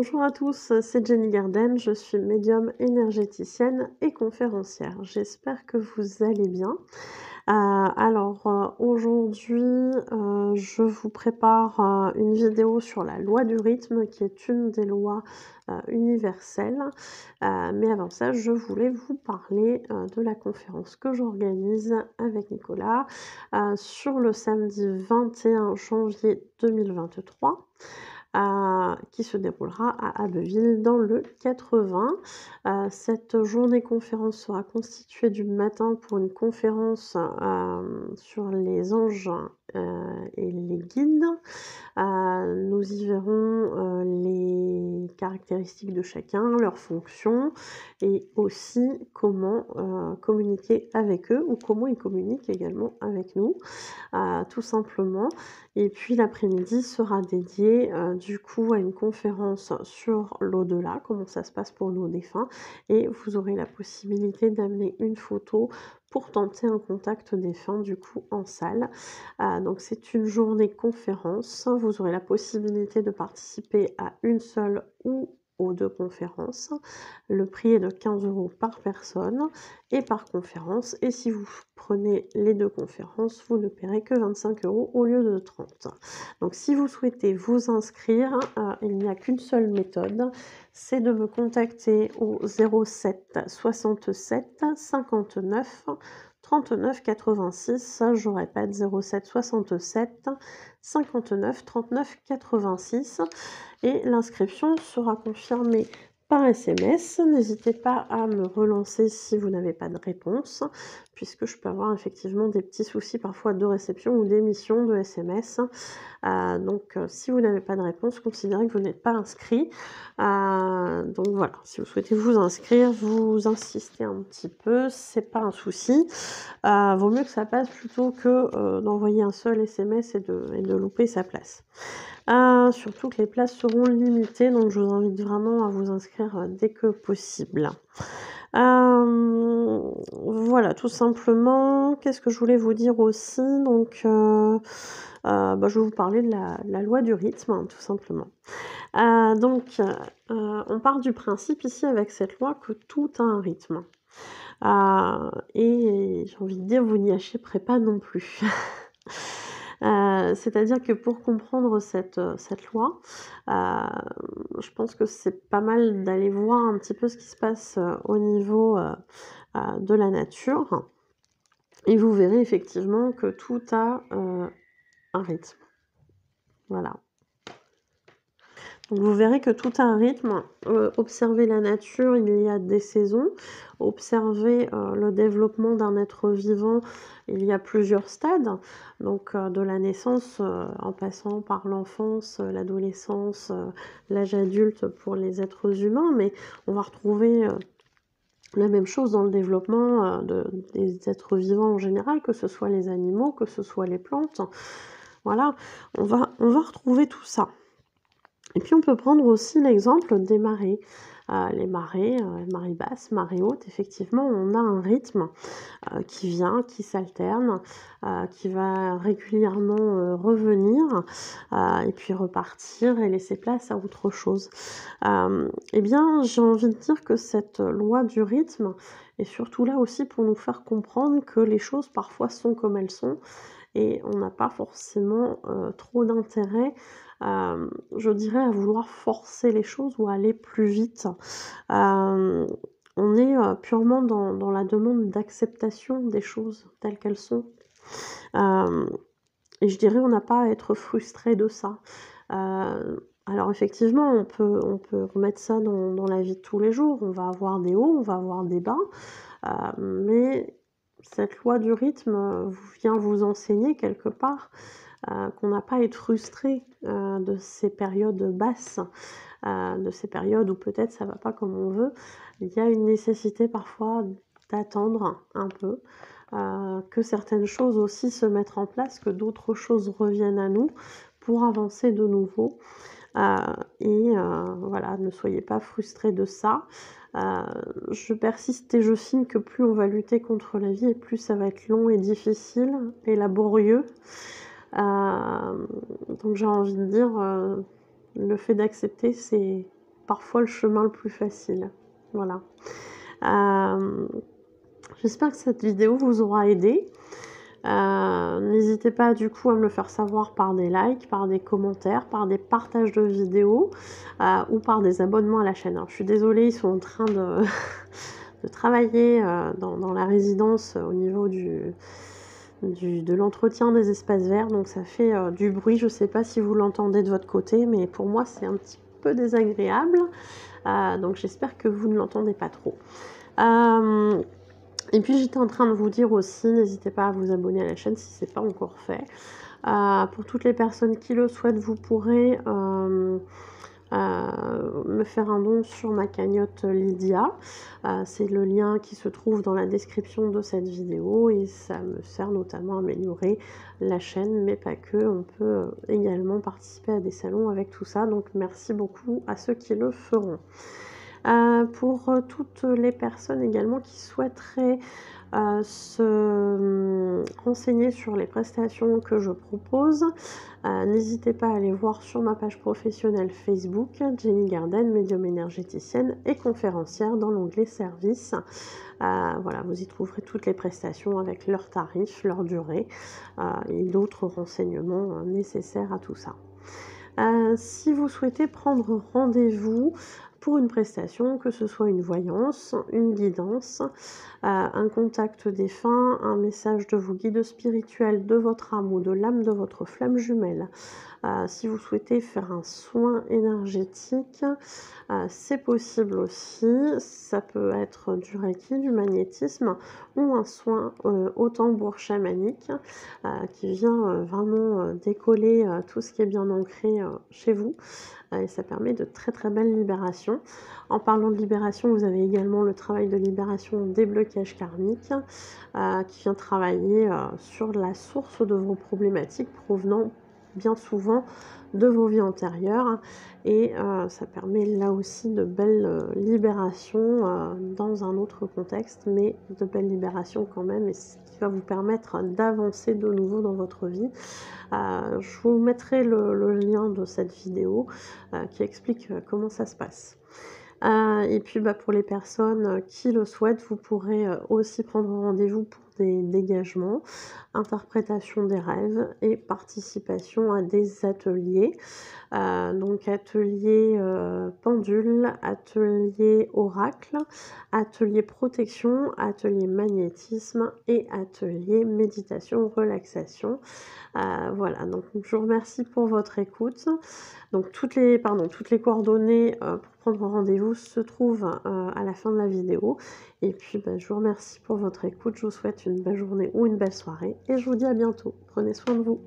Bonjour à tous, c'est Jenny Garden, je suis médium énergéticienne et conférencière. J'espère que vous allez bien. Aujourd'hui, je vous prépare, une vidéo sur la loi du rythme qui est une des lois, universelles. Mais avant ça, je voulais vous parler, de la conférence que j'organise avec Nicolas, sur le samedi 21 janvier 2023. Qui se déroulera à Abbeville dans le 80. Cette journée conférence sera constituée du matin pour une conférence, sur les anges, et les guides. Nous y verrons, les caractéristiques de chacun, leurs fonctions et aussi comment, communiquer avec eux ou comment ils communiquent également avec nous, tout simplement. Et puis l'après-midi sera dédié, du coup à une conférence sur l'au-delà, comment ça se passe pour nos défunts et vous aurez la possibilité d'amener une photo pour tenter un contact défunt du coup en salle. Donc c'est une journée conférence. Vous aurez la possibilité de participer à une seule ou aux 2 conférences. Le prix est de 15 € par personne et par conférence et si vous prenez les 2 conférences, vous ne paierez que 25 € au lieu de 30. Donc si vous souhaitez vous inscrire, il n'y a qu'une seule méthode, c'est de me contacter au 07 67 59 39 86. Je répète 07 67 59 39 86 et l'inscription sera confirmée par SMS. N'hésitez pas à me relancer si vous n'avez pas de réponse, puisque je peux avoir effectivement des petits soucis parfois de réception ou d'émission de SMS. Si vous n'avez pas de réponse, considérez que vous n'êtes pas inscrit. Donc voilà, si vous souhaitez vous inscrire, vous insistez un petit peu, c'est pas un souci. Vaut mieux que ça passe plutôt que d'envoyer un seul SMS et de louper sa place. Surtout que les places seront limitées, donc je vous invite vraiment à vous inscrire dès que possible. Voilà, tout simplement. Qu'est-ce que je voulais vous dire aussi? Donc, je vais vous parler de la loi du rythme, hein, tout simplement. On part du principe ici avec cette loi que tout a un rythme. Et j'ai envie de dire, vous n'y échapperez pas non plus. C'est-à-dire que pour comprendre cette loi, je pense que c'est pas mal d'aller voir un petit peu ce qui se passe, au niveau, de la nature et vous verrez effectivement que tout a, un rythme. Voilà. Donc vous verrez que tout a un rythme. Observez la nature, il y a des saisons. Observez, le développement d'un être vivant, il y a plusieurs stades. Donc de la naissance, en passant par l'enfance, l'adolescence, l'âge adulte pour les êtres humains. Mais on va retrouver, la même chose dans le développement, des êtres vivants en général, que ce soit les animaux, que ce soit les plantes. Voilà, on va retrouver tout ça. Et puis on peut prendre aussi l'exemple des marées. Les marées basses, marées hautes, effectivement, on a un rythme qui vient, qui s'alterne, qui va régulièrement revenir et puis repartir et laisser place à autre chose. Eh bien, j'ai envie de dire que cette loi du rythme est surtout là aussi pour nous faire comprendre que les choses parfois sont comme elles sont et on n'a pas forcément trop d'intérêt, je dirais, à vouloir forcer les choses ou aller plus vite. On est purement dans la demande d'acceptation des choses telles qu'elles sont. Et je dirais, on n'a pas à être frustré de ça. Alors effectivement, on peut remettre ça dans la vie de tous les jours. On va avoir des hauts, on va avoir des bas, mais cette loi du rythme vient vous enseigner quelque part qu'on n'a pas à être frustré de ces périodes basses, de ces périodes où peut-être ça va pas comme on veut. Il y a une nécessité parfois d'attendre un peu, que certaines choses aussi se mettent en place, que d'autres choses reviennent à nous pour avancer de nouveau. Voilà, ne soyez pas frustrés de ça. Je persiste et je signe que plus on va lutter contre la vie et plus ça va être long et difficile et laborieux. Donc j'ai envie de dire, le fait d'accepter, c'est parfois le chemin le plus facile. Voilà. J'espère que cette vidéo vous aura aidé. N'hésitez pas du coup à me le faire savoir par des likes, par des commentaires, par des partages de vidéos ou par des abonnements à la chaîne. Alors, je suis désolée, ils sont en train de, de travailler dans la résidence au niveau de l'entretien des espaces verts, donc ça fait du bruit. Je ne sais pas si vous l'entendez de votre côté, mais pour moi c'est un petit peu désagréable, donc j'espère que vous ne l'entendez pas trop. Et puis j'étais en train de vous dire aussi, n'hésitez pas à vous abonner à la chaîne si ce n'est pas encore fait. Pour toutes les personnes qui le souhaitent, vous pourrez me faire un don sur ma cagnotte Lydia. C'est le lien qui se trouve dans la description de cette vidéo et ça me sert notamment à améliorer la chaîne, mais pas que. On peut également participer à des salons avec tout ça, donc merci beaucoup à ceux qui le feront. Pour toutes les personnes également qui souhaiteraient se renseigner sur les prestations que je propose, n'hésitez pas à aller voir sur ma page professionnelle Facebook, Jenny Garden, médium énergéticienne et conférencière, dans l'onglet service. Voilà, vous y trouverez toutes les prestations avec leurs tarifs, leur durée et d'autres renseignements nécessaires à tout ça. Si vous souhaitez prendre rendez-vous pour une prestation, que ce soit une voyance, une guidance, un contact défunt, un message de vos guides spirituels, de votre âme ou de l'âme de votre flamme jumelle, si vous souhaitez faire un soin énergétique, c'est possible aussi. Ça peut être du Reiki, du magnétisme ou un soin au tambour chamanique qui vient vraiment décoller tout ce qui est bien ancré chez vous. Et ça permet de très très belles libérations. En parlant de libération, vous avez également le travail de libération des blocages karmiques qui vient travailler sur la source de vos problématiques provenant bien souvent de vos vies antérieures et ça permet là aussi de belles libérations dans un autre contexte, mais de belles libérations quand même, et ce qui va vous permettre d'avancer de nouveau dans votre vie. Je vous mettrai le lien de cette vidéo qui explique comment ça se passe. Et puis pour les personnes qui le souhaitent, vous pourrez aussi prendre rendez-vous pour des dégagements, interprétation des rêves et participation à des ateliers. Donc atelier pendule, atelier oracle, atelier protection, atelier magnétisme et atelier méditation, relaxation. Voilà, donc je vous remercie pour votre écoute. Donc toutes les coordonnées pour prendre rendez-vous se trouvent à la fin de la vidéo. Et puis je vous remercie pour votre écoute. Je vous souhaite une belle journée ou une belle soirée et je vous dis à bientôt. Prenez soin de vous.